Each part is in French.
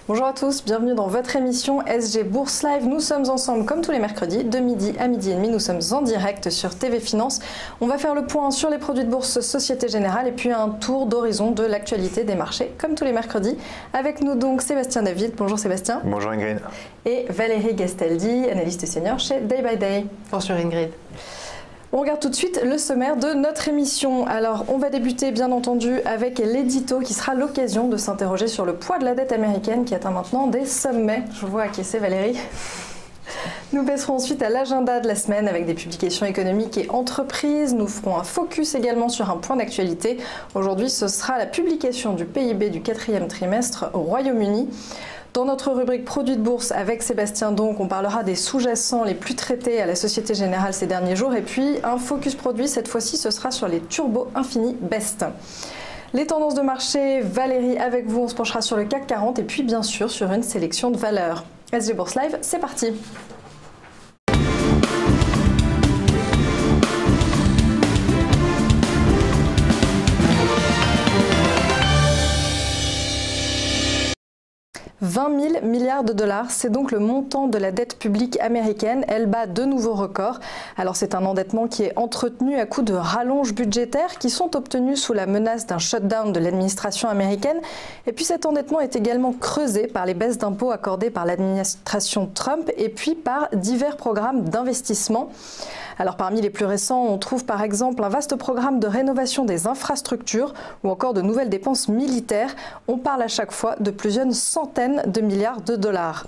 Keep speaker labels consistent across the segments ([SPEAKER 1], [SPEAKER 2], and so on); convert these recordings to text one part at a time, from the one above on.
[SPEAKER 1] Bonjour à tous, bienvenue dans votre émission SG Bourse Live. Nous sommes ensemble comme tous les mercredis, de midi à midi et demi. Nous sommes en direct sur TV Finance. On va faire le point sur les produits de bourse Société Générale et puis un tour d'horizon de l'actualité des marchés, comme tous les mercredis. Avec nous donc Sébastien David. Bonjour Sébastien.
[SPEAKER 2] Bonjour Ingrid.
[SPEAKER 1] Et Valérie Gastaldi, analyste senior chez Day by Day.
[SPEAKER 3] Bonjour Ingrid.
[SPEAKER 1] On regarde tout de suite le sommaire de notre émission. Alors, on va débuter bien entendu avec l'édito qui sera l'occasion de s'interroger sur le poids de la dette américaine qui atteint maintenant des sommets. Je vous vois acquiescer Valérie. Nous passerons ensuite à l'agenda de la semaine avec des publications économiques et entreprises. Nous ferons un focus également sur un point d'actualité. Aujourd'hui, ce sera la publication du PIB du 4e trimestre au Royaume-Uni. Dans notre rubrique produits de bourse avec Sébastien, donc, on parlera des sous-jacents les plus traités à la Société Générale ces derniers jours. Et puis, un focus produit, cette fois-ci, ce sera sur les Turbo Infini Best. Les tendances de marché, Valérie, avec vous, on se penchera sur le CAC 40 et puis, bien sûr, sur une sélection de valeurs. SG Bourse Live, c'est parti. 20 000 milliards de dollars, c'est donc le montant de la dette publique américaine. Elle bat de nouveaux records. Alors c'est un endettement qui est entretenu à coup de rallonges budgétaires qui sont obtenus sous la menace d'un shutdown de l'administration américaine. Et puis cet endettement est également creusé par les baisses d'impôts accordées par l'administration Trump et puis par divers programmes d'investissement. Alors parmi les plus récents, on trouve par exemple un vaste programme de rénovation des infrastructures ou encore de nouvelles dépenses militaires. On parle à chaque fois de plusieurs centaines de milliards de dollars.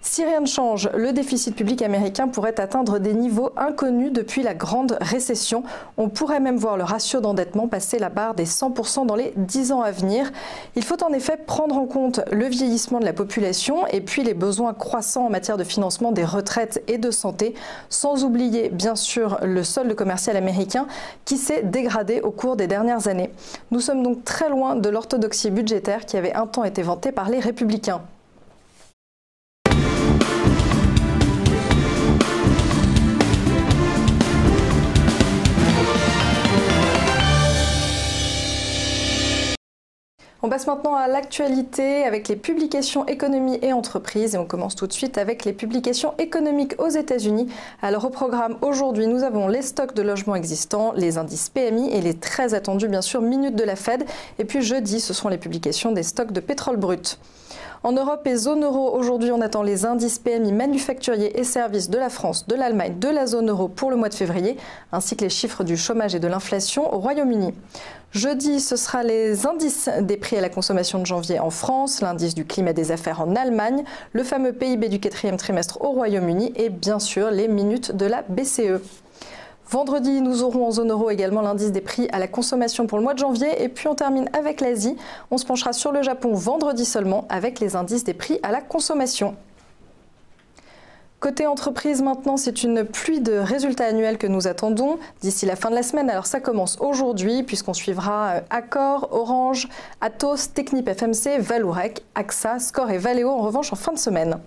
[SPEAKER 1] Si rien ne change, le déficit public américain pourrait atteindre des niveaux inconnus depuis la grande récession. On pourrait même voir le ratio d'endettement passer la barre des 100% dans les 10 ans à venir. Il faut en effet prendre en compte le vieillissement de la population et puis les besoins croissants en matière de financement des retraites et de santé, sans oublier bien sûr le solde commercial américain qui s'est dégradé au cours des dernières années. Nous sommes donc très loin de l'orthodoxie budgétaire qui avait un temps été vantée par les républicains. On passe maintenant à l'actualité avec les publications économie et entreprises et on commence tout de suite avec les publications économiques aux États-Unis. Alors au programme aujourd'hui, nous avons les stocks de logements existants, les indices PMI et les très attendus bien sûr minutes de la Fed. Et puis jeudi, ce seront les publications des stocks de pétrole brut. En Europe et zone euro, aujourd'hui, on attend les indices PMI manufacturiers et services de la France, de l'Allemagne, de la zone euro pour le mois de février, ainsi que les chiffres du chômage et de l'inflation au Royaume-Uni. Jeudi, ce sera les indices des prix à la consommation de janvier en France, l'indice du climat des affaires en Allemagne, le fameux PIB du 4e trimestre au Royaume-Uni et bien sûr les minutes de la BCE. Vendredi, nous aurons en zone euro également l'indice des prix à la consommation pour le mois de janvier. Et puis on termine avec l'Asie. On se penchera sur le Japon vendredi seulement avec les indices des prix à la consommation. Côté entreprise maintenant, c'est une pluie de résultats annuels que nous attendons d'ici la fin de la semaine. Alors ça commence aujourd'hui puisqu'on suivra Accor, Orange, Atos, Technip FMC, Vallourec, AXA, Score et Valeo en revanche en fin de semaine.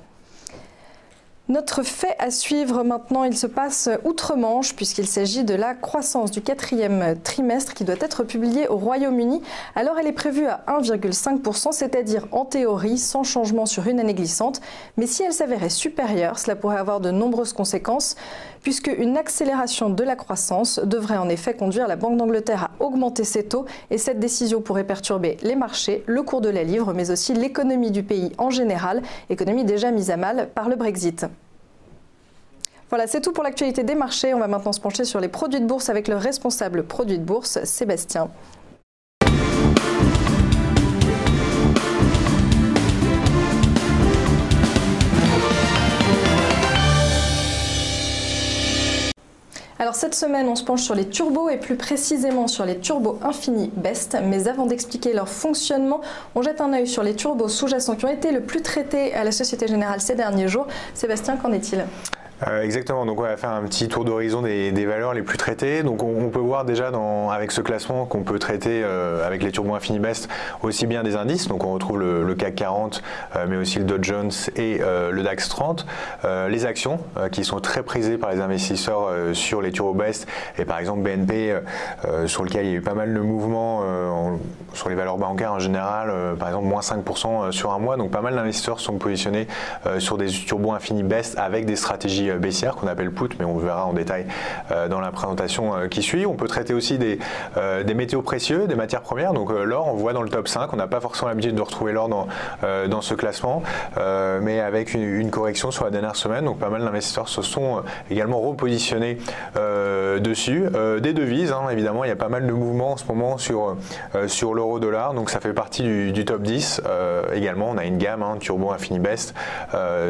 [SPEAKER 1] Notre fait à suivre maintenant, il se passe outre-Manche puisqu'il s'agit de la croissance du 4e trimestre qui doit être publiée au Royaume-Uni. Alors elle est prévue à 1,5%, c'est-à-dire en théorie sans changement sur une année glissante. Mais si elle s'avérait supérieure, cela pourrait avoir de nombreuses conséquences puisque une accélération de la croissance devrait en effet conduire la Banque d'Angleterre à augmenter ses taux et cette décision pourrait perturber les marchés, le cours de la livre mais aussi l'économie du pays en général, économie déjà mise à mal par le Brexit. Voilà, c'est tout pour l'actualité des marchés. On va maintenant se pencher sur les produits de bourse avec le responsable produit de bourse, Sébastien. Alors cette semaine, on se penche sur les turbos et plus précisément sur les Turbo Infini Best. Mais avant d'expliquer leur fonctionnement, on jette un œil sur les turbos sous-jacents qui ont été le plus traités à la Société Générale ces derniers jours. Sébastien, qu'en est-il ?
[SPEAKER 2] Exactement, donc on va faire un petit tour d'horizon des valeurs les plus traitées. Donc on peut voir déjà avec ce classement qu'on peut traiter avec les Turbo Infini Best aussi bien des indices, donc on retrouve le CAC 40 mais aussi le Dow Jones et le DAX 30, les actions qui sont très prisées par les investisseurs sur les Turbo Best, et par exemple BNP sur lequel il y a eu pas mal de mouvements sur les valeurs bancaires en général, par exemple moins 5% sur un mois, donc pas mal d'investisseurs sont positionnés sur des Turbo Infini Best avec des stratégies baissière qu'on appelle put, mais on verra en détail dans la présentation qui suit. On peut traiter aussi des métaux précieux, des matières premières. Donc l'or, on voit dans le top 5. On n'a pas forcément l'habitude de retrouver l'or dans ce classement, mais avec une correction sur la dernière semaine. Donc pas mal d'investisseurs se sont également repositionnés dessus. Des devises, hein, évidemment, il y a pas mal de mouvements en ce moment sur l'euro-dollar. Donc ça fait partie du top 10. Également, on a une gamme Turbo Infini Best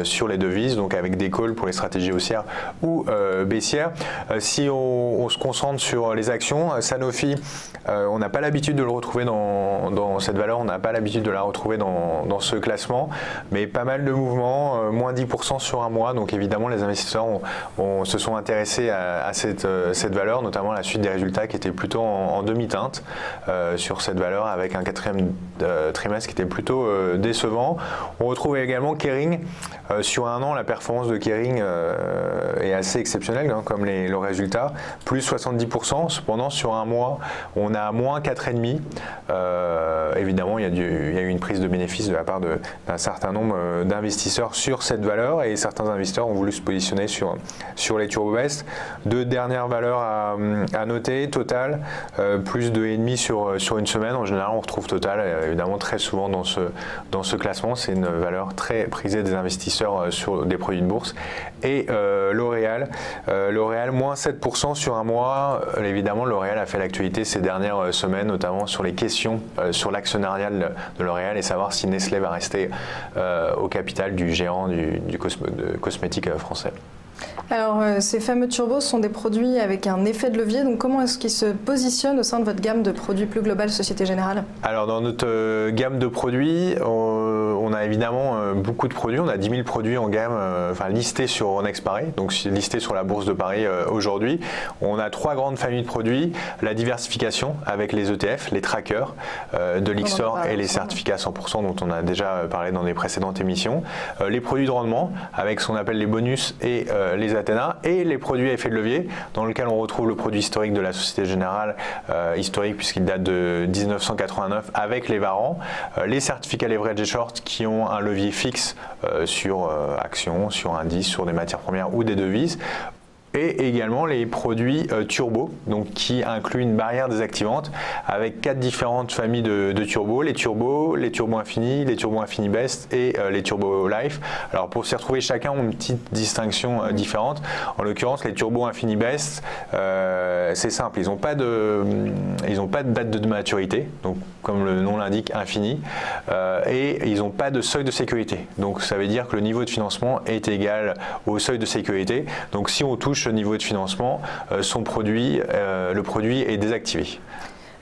[SPEAKER 2] sur les devises, donc avec des calls pour les stratégies haussière ou baissière. Si on se concentre sur les actions, Sanofi, on n'a pas l'habitude de le retrouver dans cette valeur, on n'a pas l'habitude de la retrouver dans ce classement, mais pas mal de mouvements, moins 10% sur un mois, donc évidemment les investisseurs se sont intéressés à cette valeur, notamment à la suite des résultats qui étaient plutôt en demi-teinte sur cette valeur, avec un quatrième trimestre qui était plutôt décevant. On retrouve également Kering. Sur un an, la performance de Kering est assez exceptionnelle, hein, comme le résultat, plus 70%. Cependant, sur un mois, on a moins 4,5%. Évidemment, il y a eu une prise de bénéfice de la part d'un certain nombre d'investisseurs sur cette valeur, et certains investisseurs ont voulu se positionner sur les Turbo Best. Deux dernières valeurs à noter: Total, plus 2,5% sur une semaine. En général, on retrouve Total évidemment très souvent dans ce classement. C'est une valeur très prisée des investisseurs sur des produits de bourse. Et L'Oréal, moins 7% sur un mois. Évidemment, L'Oréal a fait l'actualité ces dernières semaines, notamment sur les questions sur l'actionnariat de L'Oréal, et savoir si Nestlé va rester au capital du géant de cosmétiques français.
[SPEAKER 1] Alors, ces fameux turbos sont des produits avec un effet de levier, donc comment est-ce qu'ils se positionnent au sein de votre gamme de produits plus globale Société Générale?
[SPEAKER 2] Alors, dans notre gamme de produits, on a évidemment beaucoup de produits. On a 10 000 produits en gamme, listés sur Euronext Paris, donc listés sur la Bourse de Paris aujourd'hui. On a trois grandes familles de produits: la diversification avec les ETF, les trackers de l'Ixor et les certificats 100% dont on a déjà parlé dans des précédentes émissions. Les produits de rendement avec ce qu'on appelle les bonus et les Athéna, et les produits à effet de levier, dans lequel on retrouve le produit historique de la Société Générale, historique puisqu'il date de 1989, avec les Varans, les certificats leverage et short qui ont un levier fixe sur actions, sur indices, sur des matières premières ou des devises, et également les produits turbo, donc qui incluent une barrière désactivante avec quatre différentes familles de turbo: les turbo infini, les turbo infini best et les turbo life. Alors pour s'y retrouver, chacun ont une petite distinction différente. En l'occurrence, les turbo infini best, c'est simple, ils n'ont pas de date de maturité, donc comme le nom l'indique, infini, et ils n'ont pas de seuil de sécurité. Donc ça veut dire que le niveau de financement est égal au seuil de sécurité. Donc si on touche ce niveau de financement, le produit est désactivé.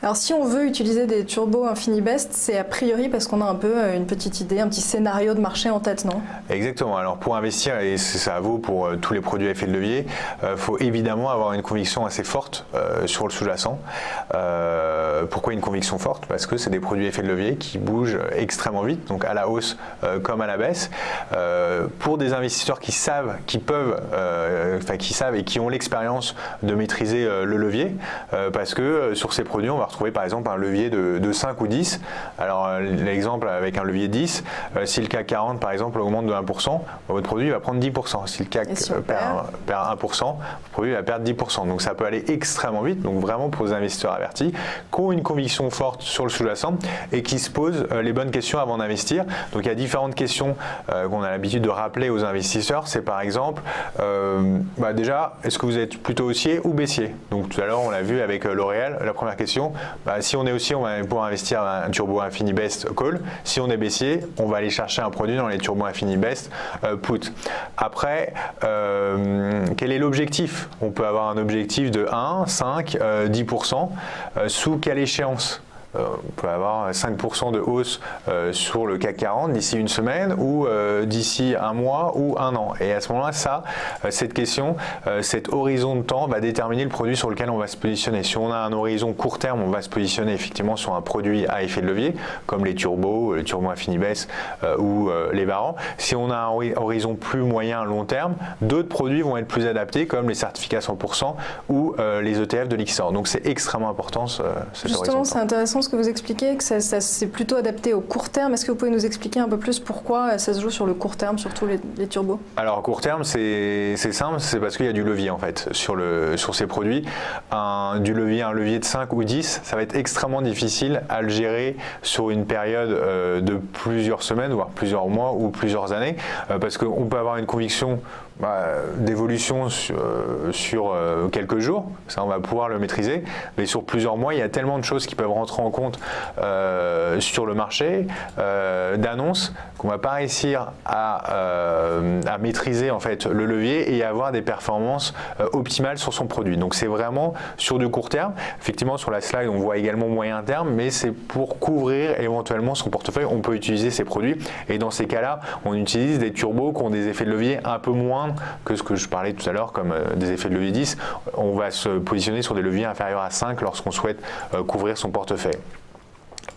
[SPEAKER 1] Alors si on veut utiliser des turbos Infini Best, c'est a priori parce qu'on a un peu une petite idée, un petit scénario de marché en tête, non? Exactement. Alors pour investir, et ça vaut pour tous les produits à effet de levier, faut évidemment avoir une conviction assez forte sur le sous-jacent. Pourquoi une conviction forte? Parce que c'est des produits à effet de levier qui bougent extrêmement vite, donc à la hausse comme à la baisse. Pour des investisseurs qui savent et qui ont l'expérience de maîtriser le levier, parce que sur ces produits, on va retrouver par exemple un levier de 5 ou 10. Alors l'exemple avec un levier 10, si le CAC 40 par exemple augmente de 1%, votre produit va prendre 10%. Si le CAC perd 1%, votre produit va perdre 10%. Donc ça peut aller extrêmement vite. Donc vraiment pour les investisseurs avertis qui ont une conviction forte sur le sous-jacent et qui se posent les bonnes questions avant d'investir. Donc il y a différentes questions qu'on a l'habitude de rappeler aux investisseurs. C'est par exemple, déjà, est-ce que vous êtes plutôt haussier ou baissier? Donc tout à l'heure on l'a vu avec L'Oréal, la première question. Si on est haussier, on va pouvoir investir un turbo infini best call. Si on est baissier, on va aller chercher un produit dans les turbo infini best put. Après, quel est l'objectif? On peut avoir un objectif de 1, 5, 10%. Sous quelle échéance?
[SPEAKER 2] on peut avoir 5% de hausse sur le CAC 40 d'ici une semaine ou d'ici un mois ou un an. Et à ce moment-là, cette question, cet horizon de temps va déterminer le produit sur lequel on va se positionner. Si on a un horizon court terme, on va se positionner effectivement sur un produit à effet de levier, comme les turbos Infinibest ou les Varan. Si on a un horizon plus moyen, long terme, d'autres produits vont être plus adaptés, comme les certificats 100% ou les ETF de l'Ixor. Donc c'est extrêmement important cet horizon de temps.
[SPEAKER 1] Justement, c'est intéressant ce que vous expliquez, que c'est plutôt adapté au court terme. Est-ce que vous pouvez nous expliquer un peu plus pourquoi ça se joue sur le court terme, surtout les turbos?
[SPEAKER 2] Alors court terme, c'est simple, c'est parce qu'il y a du levier en fait sur ces produits. Un levier de 5 ou 10, ça va être extrêmement difficile à le gérer sur une période de plusieurs semaines, voire plusieurs mois ou plusieurs années, parce qu'on peut avoir une conviction d'évolution sur quelques jours, ça on va pouvoir le maîtriser, mais sur plusieurs mois il y a tellement de choses qui peuvent rentrer en compte sur le marché, d'annonces, qu'on ne va pas réussir à maîtriser en fait le levier et avoir des performances optimales sur son produit. Donc c'est vraiment sur du court terme. Effectivement sur la slide on voit également moyen terme, mais c'est pour couvrir éventuellement son portefeuille, on peut utiliser ces produits et dans ces cas-là on utilise des turbos qui ont des effets de levier un peu moins que ce que je parlais tout à l'heure comme des effets de levier 10. On va se positionner sur des leviers inférieurs à 5 lorsqu'on souhaite couvrir son portefeuille.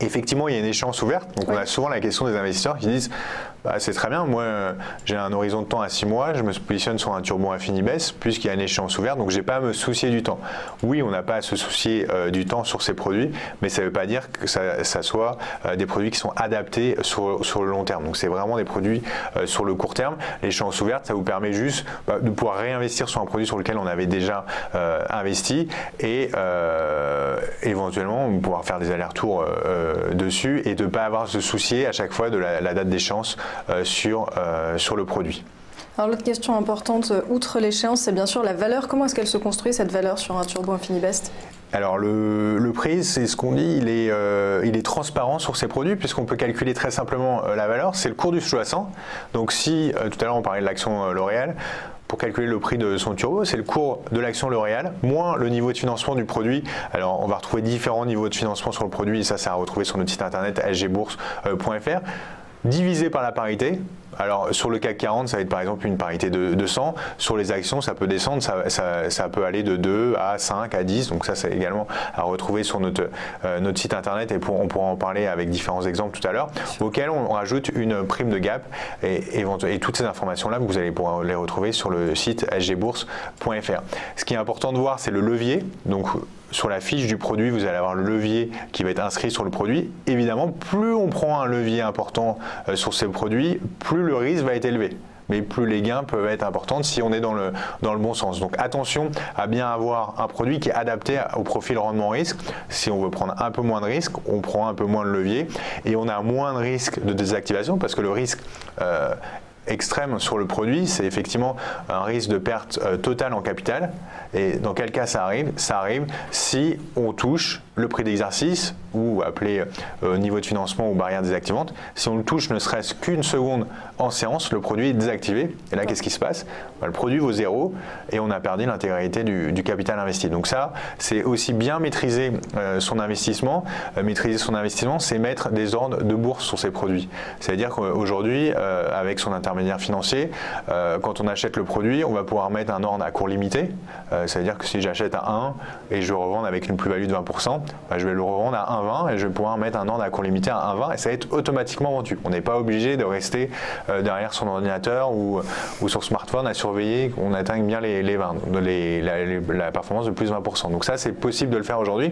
[SPEAKER 2] Effectivement, il y a une échéance ouverte, donc on a souvent la question des investisseurs qui disent c'est très bien, moi j'ai un horizon de temps à 6 mois, je me positionne sur un turbo Infinibest puisqu'il y a une échéance ouverte, donc je n'ai pas à me soucier du temps. Oui, on n'a pas à se soucier du temps sur ces produits, mais ça ne veut pas dire que ça soit des produits qui sont adaptés sur le long terme. Donc c'est vraiment des produits sur le court terme. L'échéance ouverte, ça vous permet juste de pouvoir réinvestir sur un produit sur lequel on avait déjà investi et éventuellement pouvoir faire des allers-retours dessus et de ne pas avoir à se soucier à chaque fois de la date d'échéance sur le produit.
[SPEAKER 1] Alors l'autre question importante, outre l'échéance, c'est bien sûr la valeur. Comment est-ce qu'elle se construit cette valeur sur un turbo Infinibest?
[SPEAKER 2] Alors le prix, c'est ce qu'on dit, il est transparent sur ces produits puisqu'on peut calculer très simplement la valeur, c'est le cours du sous-jacent. Donc si, tout à l'heure on parlait de l'action L'Oréal, pour calculer le prix de son turbo, c'est le cours de l'action L'Oréal moins le niveau de financement du produit. Alors on va retrouver différents niveaux de financement sur le produit, et ça c'est à retrouver sur notre site internet sgbourse.fr, divisé par la parité. Alors sur le CAC 40, ça va être par exemple une parité de 100. Sur les actions, ça peut descendre, ça peut aller de 2 à 5 à 10. Donc ça c'est également à retrouver sur notre site internet et on pourra en parler avec différents exemples tout à l'heure, auxquels on rajoute une prime de gap et toutes ces informations-là, vous allez pouvoir les retrouver sur le site sgbourse.fr. Ce qui est important de voir, c'est le levier. Donc sur la fiche du produit, vous allez avoir le levier qui va être inscrit sur le produit. Évidemment, plus on prend un levier important sur ces produits, plus le risque va être élevé. Mais plus les gains peuvent être importants si on est dans le bon sens. Donc attention à bien avoir un produit qui est adapté au profil rendement-risque. Si on veut prendre un peu moins de risque, on prend un peu moins de levier et on a moins de risque de désactivation parce que le risque extrême sur le produit, c'est effectivement un risque de perte totale en capital. Et dans quel cas ça arrive? Ça arrive si on touche le prix d'exercice, ou appelé niveau de financement ou barrière désactivante. Si on le touche ne serait-ce qu'une seconde en séance, le produit est désactivé. Et là, qu'est-ce qui se passe? Le produit vaut 0 et on a perdu l'intégralité du capital investi. Donc ça, c'est aussi bien maîtriser son investissement. Maîtriser son investissement, c'est mettre des ordres de bourse sur ces produits. C'est-à-dire qu'aujourd'hui, avec son intermédiaire financier, quand on achète le produit, on va pouvoir mettre un ordre à court limité. C'est-à-dire que si j'achète à 1 et je le revends avec une plus-value de 20%, je vais le revendre à 1,20 et je vais pouvoir mettre un ordre à court limité à 1,20 et ça va être automatiquement vendu. On n'est pas obligé de rester derrière son ordinateur ou sur smartphone à surveiller qu'on atteigne bien la performance de plus de 20%. Donc ça, c'est possible de le faire aujourd'hui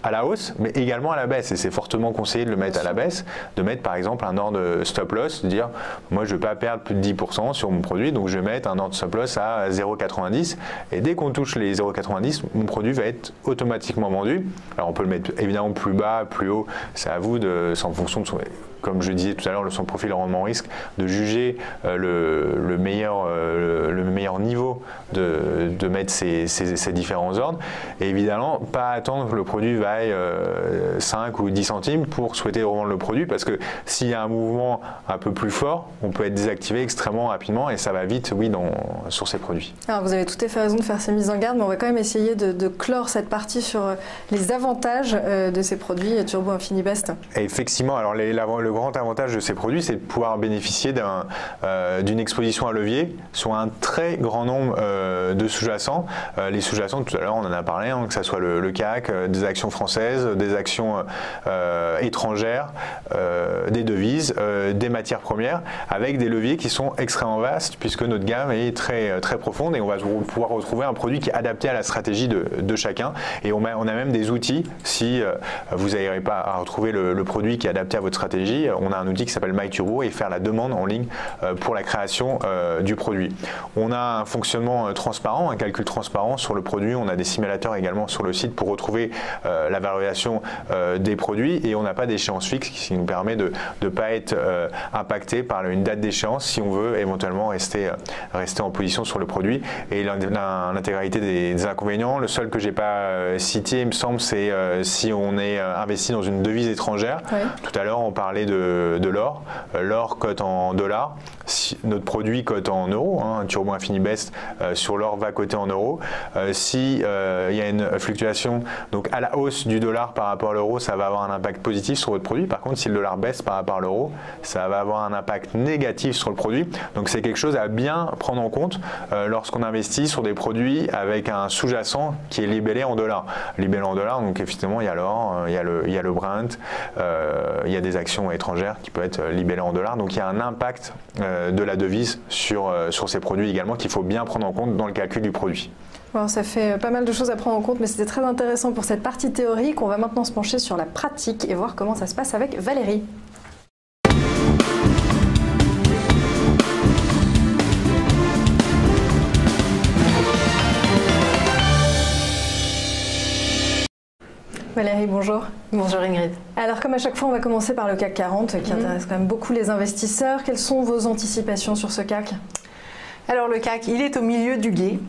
[SPEAKER 2] à la hausse, mais également à la baisse. Et c'est fortement conseillé de le mettre à la baisse, de mettre par exemple un ordre de stop loss, de dire moi je ne veux pas perdre plus de 10% sur mon produit, donc je vais mettre un ordre de stop loss à 0,90 et dès qu'on touche les 0,90, mon produit va être automatiquement vendu. Alors on peut le mettre évidemment plus bas, plus haut, c'est à vous, en fonction de comme je disais tout à l'heure, son profil rendement risque, de juger le meilleur niveau de mettre ces différents ordres. Et évidemment, pas attendre que le produit vaille 5 ou 10 centimes pour souhaiter revendre le produit, parce que s'il y a un mouvement un peu plus fort, on peut être désactivé extrêmement rapidement et ça va vite, oui, sur ces produits.
[SPEAKER 1] Alors vous avez tout à fait raison de faire ces mises en garde, mais on va quand même essayer de clore cette partie sur les avantages de ces produits Turbo Infinibest.
[SPEAKER 2] Et effectivement, alors le grand avantage de ces produits, c'est de pouvoir bénéficier d'une exposition à levier sur un très grand nombre de sous-jacents. Les sous-jacents, tout à l'heure, on en a parlé, hein, que ce soit le CAC, des actions françaises, des actions étrangères, des devises, des matières premières, avec des leviers qui sont extrêmement vastes, puisque notre gamme est très, très profonde et on va pouvoir retrouver un produit qui est adapté à la stratégie de chacun. Et on a même des outils, si vous n'arrivez pas à retrouver le produit qui est adapté à votre stratégie, on a un outil qui s'appelle MyTurbo et faire la demande en ligne pour la création du produit. On a un fonctionnement transparent, un calcul transparent sur le produit, on a des simulateurs également sur le site pour retrouver la valorisation des produits et on n'a pas d'échéance fixe, ce qui nous permet de ne pas être impacté par une date d'échéance si on veut éventuellement rester en position sur le produit. Et l'intégralité des inconvénients, le seul que j'ai pas cité, il me semble, c'est si on est investi dans une devise étrangère. Oui. Tout à l'heure, on parlait de l'or. L'or cote en dollars. Si notre produit cote en euros, hein, Turbo Infinibest sur l'or va coter en euros. Si il y a une fluctuation donc à la hausse du dollar par rapport à l'euro, ça va avoir un impact positif sur votre produit. Par contre, si le dollar baisse par rapport à l'euro, ça va avoir un impact négatif sur le produit. Donc c'est quelque chose à bien prendre en compte lorsqu'on investit sur des produits avec un sous-jacent qui est libellé en dollars. Libellé en dollars, donc effectivement il y a l'or, il y a le Brent, il y a des actions étrangères qui peuvent être libellées en dollars. Donc il y a un impact de la devise sur ces produits également qu'il faut bien prendre en compte dans le calcul du produit.
[SPEAKER 1] Bon, ça fait pas mal de choses à prendre en compte, mais c'était très intéressant pour cette partie théorique. On va maintenant se pencher sur la pratique et voir comment ça se passe avec Valérie. Valérie, bonjour.
[SPEAKER 3] Bonjour Ingrid.
[SPEAKER 1] Alors comme à chaque fois, on va commencer par le CAC 40 qui intéresse quand même beaucoup les investisseurs. Quelles sont vos anticipations sur ce CAC ?
[SPEAKER 3] Alors le CAC, il est au milieu du gué.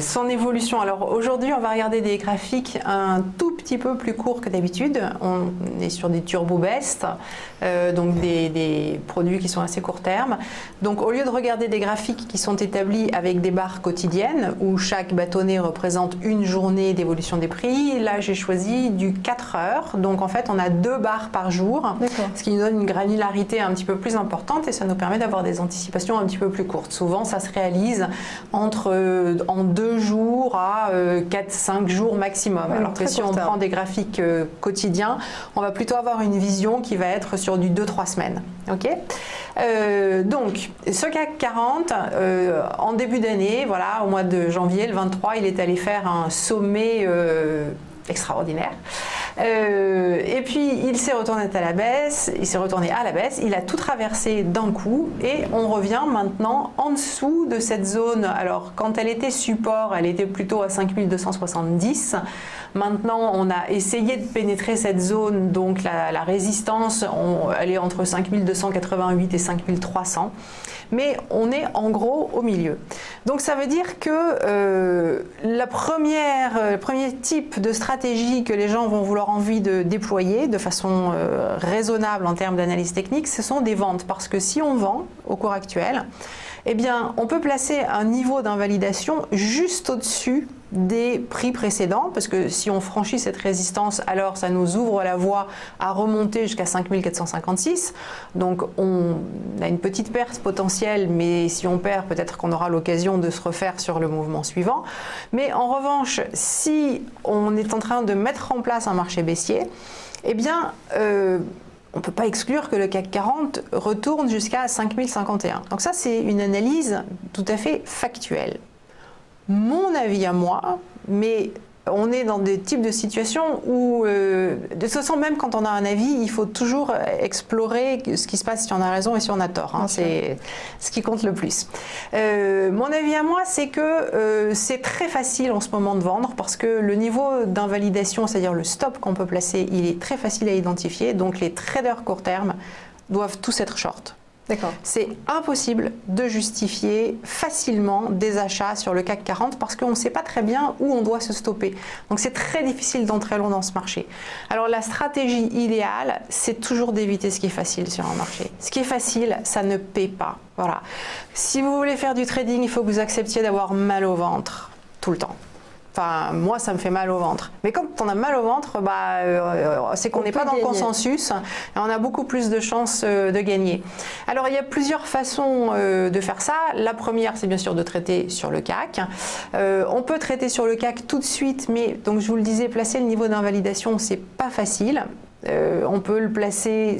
[SPEAKER 3] Son évolution, alors aujourd'hui on va regarder des graphiques un tout petit peu plus courts que d'habitude. On est sur des turbo best, donc des produits qui sont assez court terme. Donc au lieu de regarder des graphiques qui sont établis avec des barres quotidiennes où chaque bâtonnet représente une journée d'évolution des prix, là j'ai choisi du 4 heures. Donc en fait on a 2 barres par jour, ce qui nous donne une granularité un petit peu plus importante et ça nous permet d'avoir des anticipations un petit peu plus courtes. Souvent, ça se réalise en 2 jours à 4-5 jours maximum. Alors que si on prend des graphiques quotidiens, on va plutôt avoir une vision qui va être sur du 2-3 semaines. Okay, donc, ce CAC 40, en début d'année, voilà, au mois de janvier, le 23, il est allé faire un sommet extraordinaire. Et puis il s'est retourné à la baisse, il a tout traversé d'un coup et on revient maintenant en dessous de cette zone. Alors quand elle était support, elle était plutôt à 5270. Maintenant on a essayé de pénétrer cette zone, donc la résistance, elle est entre 5288 et 5300. Mais on est en gros au milieu. Donc ça veut dire que le premier type de stratégie que les gens vont vouloir envie de déployer de façon raisonnable en termes d'analyse technique, ce sont des ventes. Parce que si on vend au cours actuel, eh bien, on peut placer un niveau d'invalidation juste au-dessus des prix précédents, parce que si on franchit cette résistance, alors ça nous ouvre la voie à remonter jusqu'à 5456. Donc on a une petite perte potentielle, mais si on perd, peut-être qu'on aura l'occasion de se refaire sur le mouvement suivant. Mais en revanche, si on est en train de mettre en place un marché baissier, eh bien on ne peut pas exclure que le CAC 40 retourne jusqu'à 5051. Donc ça, c'est une analyse tout à fait factuelle. Mon avis à moi, mais On est dans des types de situations où, de toute façon, même quand on a un avis, il faut toujours explorer ce qui se passe si on a raison et si on a tort. Hein. C'est ce qui compte le plus. Mon avis à moi, c'est que c'est très facile en ce moment de vendre parce que le niveau d'invalidation, c'est-à-dire le stop qu'on peut placer, il est très facile à identifier. Donc les traders court terme doivent tous être short. C'est impossible de justifier facilement des achats sur le CAC 40 parce qu'on ne sait pas très bien où on doit se stopper. Donc c'est très difficile d'entrer long dans ce marché. Alors la stratégie idéale, c'est toujours d'éviter ce qui est facile sur un marché. Ce qui est facile, ça ne paie pas. Voilà. Si vous voulez faire du trading, il faut que vous acceptiez d'avoir mal au ventre tout le temps. Enfin, moi, ça me fait mal au ventre. Mais quand on a mal au ventre, c'est qu'on n'est pas dans le consensus et on a beaucoup plus de chances de gagner. Alors, il y a plusieurs façons de faire ça. La première, c'est bien sûr de traiter sur le CAC. On peut traiter sur le CAC tout de suite, mais donc je vous le disais, placer le niveau d'invalidation, c'est pas facile. On peut le placer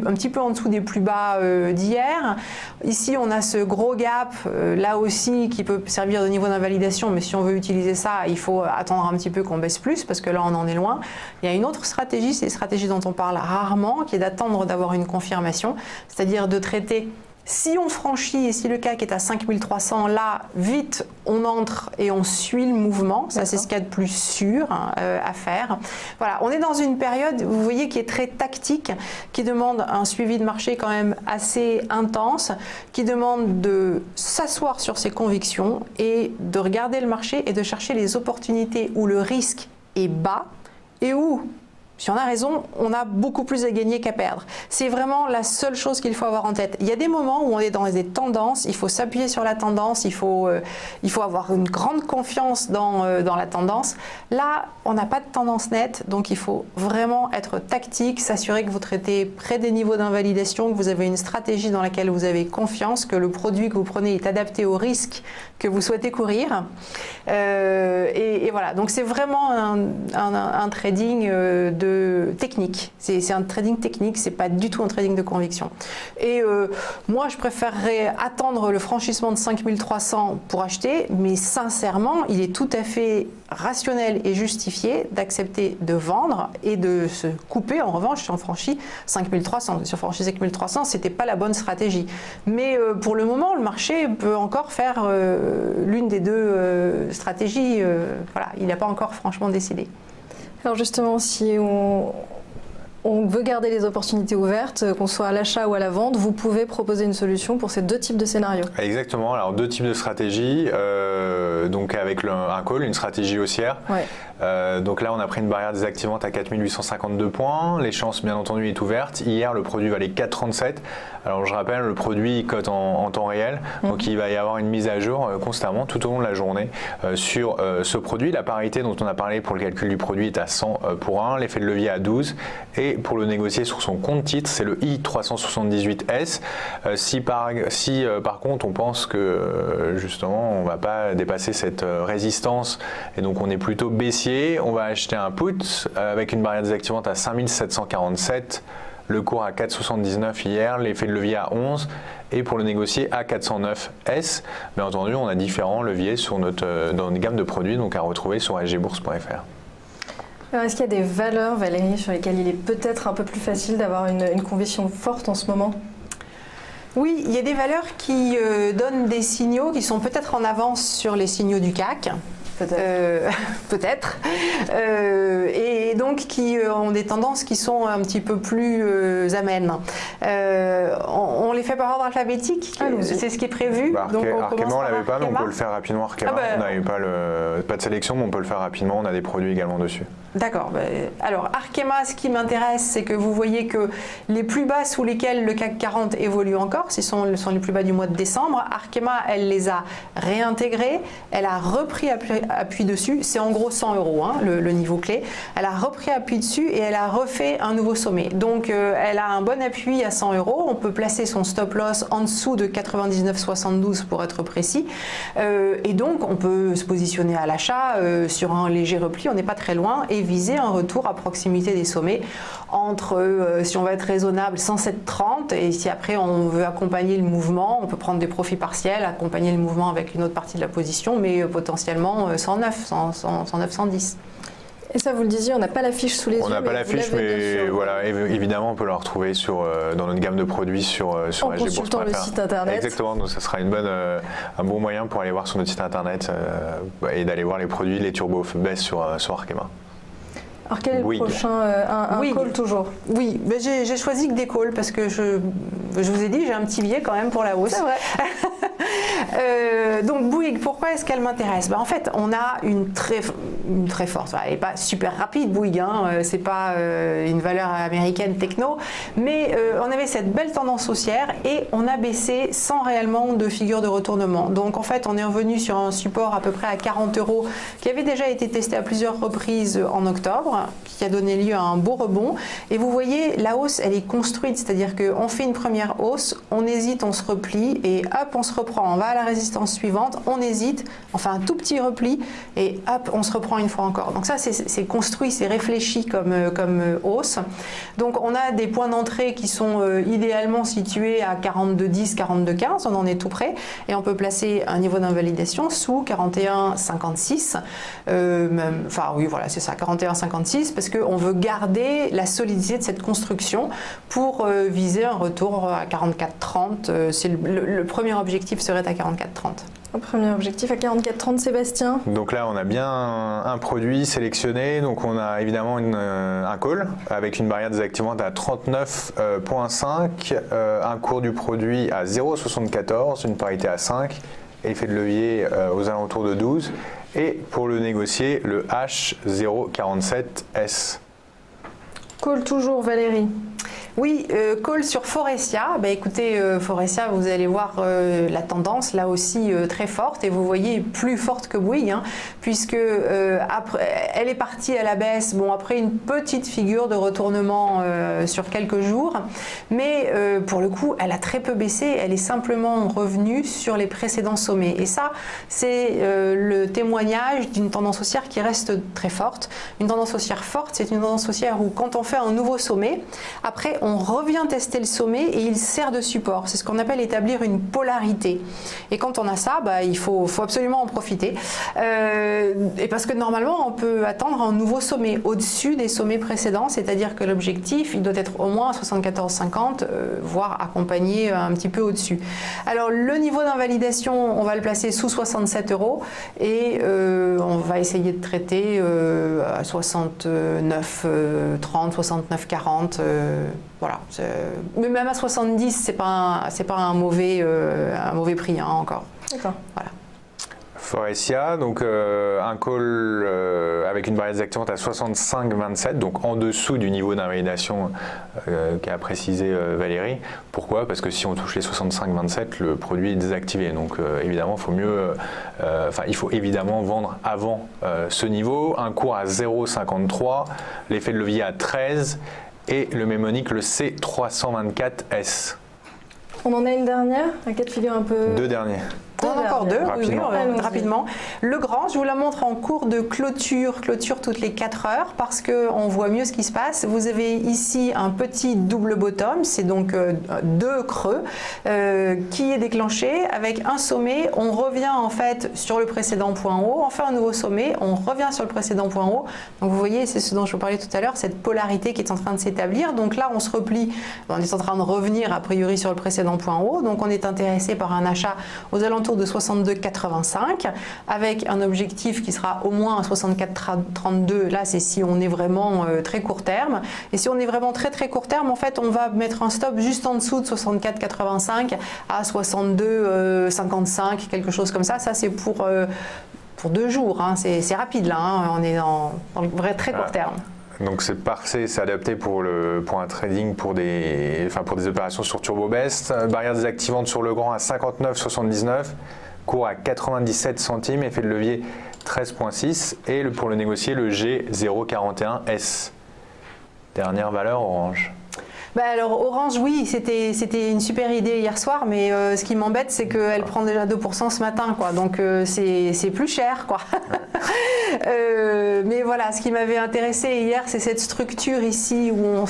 [SPEAKER 3] un petit peu en dessous des plus bas d'hier. Ici, on a ce gros gap, là aussi, qui peut servir de niveau d'invalidation, mais si on veut utiliser ça, il faut attendre un petit peu qu'on baisse plus, parce que là, on en est loin. Il y a une autre stratégie, c'est une stratégie dont on parle rarement, qui est d'attendre d'avoir une confirmation, c'est-à-dire de traiter. Si on franchit et si le CAC est à 5300, là, vite, on entre et on suit le mouvement. Ça, c'est ce qu'il y a de plus sûr à faire. Voilà, on est dans une période, vous voyez, qui est très tactique, qui demande un suivi de marché quand même assez intense, qui demande de s'asseoir sur ses convictions et de regarder le marché et de chercher les opportunités où le risque est bas et où, si on a raison, on a beaucoup plus à gagner qu'à perdre. C'est vraiment la seule chose qu'il faut avoir en tête. Il y a des moments où on est dans des tendances, il faut s'appuyer sur la tendance, il faut avoir une grande confiance dans la tendance. Là, on n'a pas de tendance nette, donc il faut vraiment être tactique, s'assurer que vous traitez près des niveaux d'invalidation, que vous avez une stratégie dans laquelle vous avez confiance, que le produit que vous prenez est adapté au risque que vous souhaitez courir. Et voilà, donc c'est vraiment un trading technique. C'est un trading technique, c'est pas du tout un trading de conviction. Et moi, je préférerais attendre le franchissement de 5300 pour acheter, mais sincèrement, il est tout à fait rationnel et justifié d'accepter de vendre et de se couper en revanche si on franchit 5300. Si on franchit 5300, c'était pas la bonne stratégie. Mais pour le moment, le marché peut encore faire l'une des deux stratégies. Voilà, il n'a pas encore franchement décidé.
[SPEAKER 1] Alors justement, si on veut garder les opportunités ouvertes, qu'on soit à l'achat ou à la vente, vous pouvez proposer une solution pour ces deux types de scénarios.
[SPEAKER 2] Exactement, alors deux types de stratégies, donc avec un call, une stratégie haussière. Ouais. Donc là, on a pris une barrière désactivante à 4852 points. L'échéance, bien entendu, est ouverte. Hier, le produit valait 4,37. Alors, je rappelle, le produit cote en temps réel. Donc, il va y avoir une mise à jour constamment tout au long de la journée sur ce produit. La parité dont on a parlé pour le calcul du produit est à 100 pour 1. L'effet de levier à 12. Et pour le négocier sur son compte titre, c'est le I378S. Si par contre, on pense que justement, on ne va pas dépasser cette résistance et donc on est plutôt baissier, on va acheter un put avec une barrière désactivante à 5747, le cours à 4,79 hier, l'effet de levier à 11 et pour le négocier à 409S. Bien entendu, on a différents leviers dans notre gamme de produits, donc à retrouver sur sgbourse.fr.
[SPEAKER 1] Est-ce qu'il y a des valeurs, Valérie, sur lesquelles il est peut-être un peu plus facile d'avoir une conviction forte en ce moment ?
[SPEAKER 3] Oui, il y a des valeurs qui donnent des signaux qui sont peut-être en avance sur les signaux du CAC. Peut-être. Et donc qui ont des tendances qui sont un petit peu plus amènes. On les fait par ordre alphabétique, c'est ce qui est prévu.
[SPEAKER 2] Donc Arkema, on ne l'avait pas, mais on peut le faire rapidement. Arkema, on n'avait pas de sélection, mais on peut le faire rapidement. On a des produits également dessus.
[SPEAKER 3] D'accord. Alors Arkema, ce qui m'intéresse, c'est que vous voyez que les plus bas sous lesquels le CAC 40 évolue encore, ce sont les plus bas du mois de décembre. Arkema, elle les a réintégrés, elle a repris appui dessus. C'est en gros 100 €, hein, le niveau clé. Elle a repris appui dessus et elle a refait un nouveau sommet. Donc elle a un bon appui à 100 €. On peut placer son stop loss en dessous de 99,72 pour être précis. Et donc on peut se positionner à l'achat sur un léger repli. On n'est pas très loin et viser un retour à proximité des sommets entre, si on va être raisonnable, 107,30 et si après on veut accompagner le mouvement, on peut prendre des profits partiels, accompagner le mouvement avec une autre partie de la position, mais potentiellement 109, 110.
[SPEAKER 1] Et ça, vous le disiez, on n'a pas la fiche sous les yeux.
[SPEAKER 2] On n'a pas la fiche, mais voilà, évidemment, on peut la retrouver dans notre gamme de produits sur
[SPEAKER 1] en consultant le site internet.
[SPEAKER 2] Exactement, donc ça sera un bon moyen pour aller voir sur notre site internet et d'aller voir les produits, les Turbo Best sur Arkema.
[SPEAKER 1] Alors quel est le prochain un call toujours?
[SPEAKER 3] Oui, mais j'ai choisi que des calls parce que je vous ai dit, j'ai un petit biais quand même pour la hausse.
[SPEAKER 1] C'est vrai.
[SPEAKER 3] Donc Bouygues, pourquoi est-ce qu'elle m'intéresse? En fait, on a une très forte, elle n'est pas super rapide Bouygues, hein, c'est pas une valeur américaine techno, mais on avait cette belle tendance haussière et on a baissé sans réellement de figure de retournement. Donc en fait, on est revenu sur un support à peu près à 40 € qui avait déjà été testé à plusieurs reprises en octobre, qui a donné lieu à un beau rebond. Et vous voyez, la hausse, elle est construite, c'est-à-dire qu'on fait une première hausse, on hésite, on se replie et hop, on se reprend, on va à la résistance suivante, on hésite, on fait un tout petit repli et hop, on se reprend une fois encore. Donc ça, c'est construit, c'est réfléchi comme hausse. Donc on a des points d'entrée qui sont idéalement situés à 42,10, 42,15, on en est tout près et on peut placer un niveau d'invalidation sous 41,56. Enfin oui, voilà, c'est ça, 41,56, parce qu'on veut garder la solidité de cette construction pour viser un retour à 44,30. Le premier objectif serait à 44,30.
[SPEAKER 1] Un premier objectif à 44,30, Sébastien.
[SPEAKER 2] Donc là, on a bien un produit sélectionné. Donc on a évidemment un call avec une barrière désactivante à 39,5, un cours du produit à 0,74, une parité à 5, effet de levier aux alentours de 12. Et pour le négocier, le H047S.
[SPEAKER 1] Call toujours, Valérie.
[SPEAKER 3] Oui, call sur Foressia. Écoutez, Foressia, vous allez voir la tendance là aussi très forte, et vous voyez plus forte que Bouygues, hein, puisque après, elle est partie à la baisse, après une petite figure de retournement sur quelques jours, mais pour le coup, elle a très peu baissé, elle est simplement revenue sur les précédents sommets. Et ça, c'est le témoignage d'une tendance haussière qui reste très forte. Une tendance haussière forte, c'est une tendance haussière où quand on fait un nouveau sommet, après on revient tester le sommet et il sert de support. C'est ce qu'on appelle établir une polarité. Et quand on a ça, il faut absolument en profiter. Et parce que normalement, on peut attendre un nouveau sommet au-dessus des sommets précédents, c'est-à-dire que l'objectif, il doit être au moins à 74,50, voire accompagné un petit peu au-dessus. Alors, le niveau d'invalidation, on va le placer sous 67 € et on va essayer de traiter à 69,30, 69,40. Voilà, mais même à 70, c'est pas un mauvais prix, hein, encore.
[SPEAKER 1] D'accord.
[SPEAKER 3] Voilà.
[SPEAKER 2] Foressia, donc un call avec une barrière désactivante à 65,27, donc en dessous du niveau d'invalidation qu'a précisé Valérie. Pourquoi? Parce que si on touche les 65,27, le produit est désactivé. Donc évidemment, il faut évidemment vendre avant ce niveau. Un cours à 0,53, l'effet de levier à 13 et le mémonique, le C324S.
[SPEAKER 1] On en a une dernière, un cas de figure un peu...
[SPEAKER 2] Deux derniers.
[SPEAKER 3] Encore deux,
[SPEAKER 2] rapidement.
[SPEAKER 3] Rapidement. Le grand, je vous la montre en cours de clôture toutes les 4 heures parce qu'on voit mieux ce qui se passe. Vous avez ici un petit double bottom, c'est donc 2 creux qui est déclenché avec un sommet. On revient en fait sur le précédent point haut, on fait un nouveau sommet, on revient sur le précédent point haut. Donc vous voyez, c'est ce dont je vous parlais tout à l'heure, cette polarité qui est en train de s'établir. Donc là, on se replie, on est en train de revenir a priori sur le précédent point haut. Donc on est intéressé par un achat aux alentours de 62,85 avec un objectif qui sera au moins à 64,32. Là, c'est si on est vraiment très court terme. Et si on est vraiment très très court terme, en fait, on va mettre un stop juste en dessous de 64,85 à 62,55, quelque chose comme ça. Ça, c'est pour 2 jours. Hein. C'est rapide là. Hein. On est dans le vrai très court terme.
[SPEAKER 2] Donc c'est parfait, c'est adapté pour un trading, pour des opérations sur Turbo Best. Barrière désactivante sur le grand à 59,79, cours à 97 centimes, effet de levier 13,6 et pour le négocier, le G041S. Dernière valeur orange.
[SPEAKER 3] Alors Orange, oui, c'était une super idée hier soir, mais ce qui m'embête, c'est qu'elle prend déjà 2% ce matin, quoi. Donc c'est plus cher, quoi. Mais voilà, ce qui m'avait intéressé hier, c'est cette structure ici où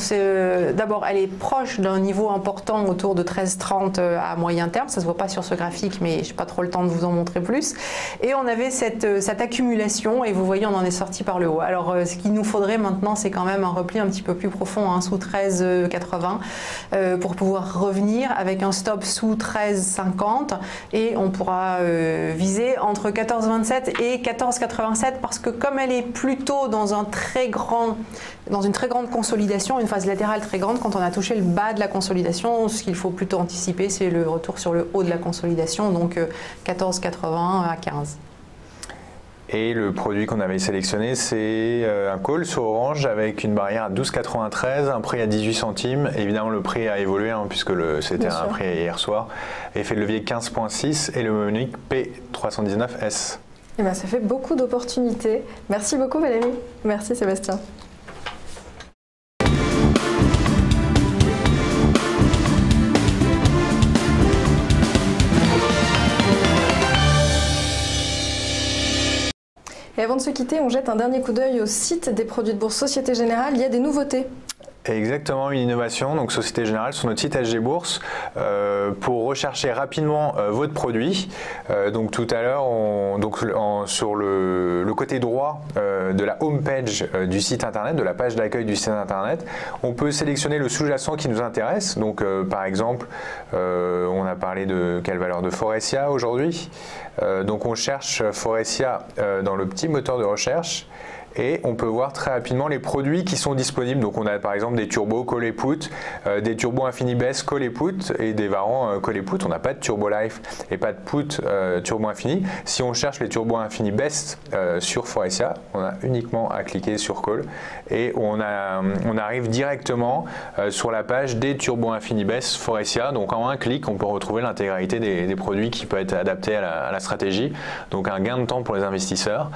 [SPEAKER 3] d'abord, elle est proche d'un niveau important autour de 13,30 à moyen terme. Ça se voit pas sur ce graphique, mais j'ai pas trop le temps de vous en montrer plus. Et on avait cette accumulation, et vous voyez, on en est sorti par le haut. Alors ce qu'il nous faudrait maintenant, c'est quand même un repli un petit peu plus profond, hein, sous 13,80. Pour pouvoir revenir avec un stop sous 13,50 et on pourra viser entre 14,27 et 14,87 parce que comme elle est plutôt dans une très grande consolidation, une phase latérale très grande, quand on a touché le bas de la consolidation, ce qu'il faut plutôt anticiper, c'est le retour sur le haut de la consolidation, donc 14,80 à 15.
[SPEAKER 2] Et le produit qu'on avait sélectionné, c'est un call sur Orange avec une barrière à 12,93, un prix à 18 centimes. Évidemment, le prix a évolué puisque c'était un prix hier soir. Effet de levier 15,6 et le mnemonique P319S.
[SPEAKER 1] Eh bien, ça fait beaucoup d'opportunités. Merci beaucoup Valérie. Merci Sébastien. Et avant de se quitter, on jette un dernier coup d'œil au site des produits de bourse Société Générale. Il y a des nouveautés.
[SPEAKER 2] Exactement, une innovation, donc Société Générale sur notre site SG Bourse pour rechercher rapidement votre produit. Donc tout à l'heure, sur le côté droit de la home page du site internet, de la page d'accueil du site internet, on peut sélectionner le sous-jacent qui nous intéresse. Donc par exemple, on a parlé de quelle valeur de Forestia aujourd'hui. Donc on cherche Forestia dans le petit moteur de recherche. Et on peut voir très rapidement les produits qui sont disponibles. Donc on a par exemple des turbos call et put, des turbos InfiniBest call et put et des varants call et put. On n'a pas de turbo life et pas de put turbo infini. Si on cherche les turbos InfiniBest sur Forestia, on a uniquement à cliquer sur call et on arrive directement sur la page des turbos InfiniBest Forestia. Donc en un clic, on peut retrouver l'intégralité des produits qui peuvent être adaptés à la stratégie. Donc un gain de temps pour les investisseurs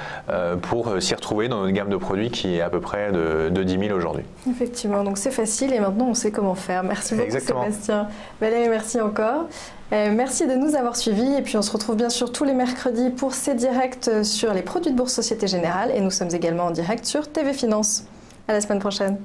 [SPEAKER 2] pour s'y retrouver dans gamme de produits qui est à peu près de 10 000 aujourd'hui.
[SPEAKER 1] Effectivement, donc c'est facile et maintenant on sait comment faire. Merci beaucoup Sébastien. Valérie, merci encore. Merci de nous avoir suivis et puis on se retrouve bien sûr tous les mercredis pour ces directs sur les produits de bourse Société Générale et nous sommes également en direct sur TV Finance. À la semaine prochaine.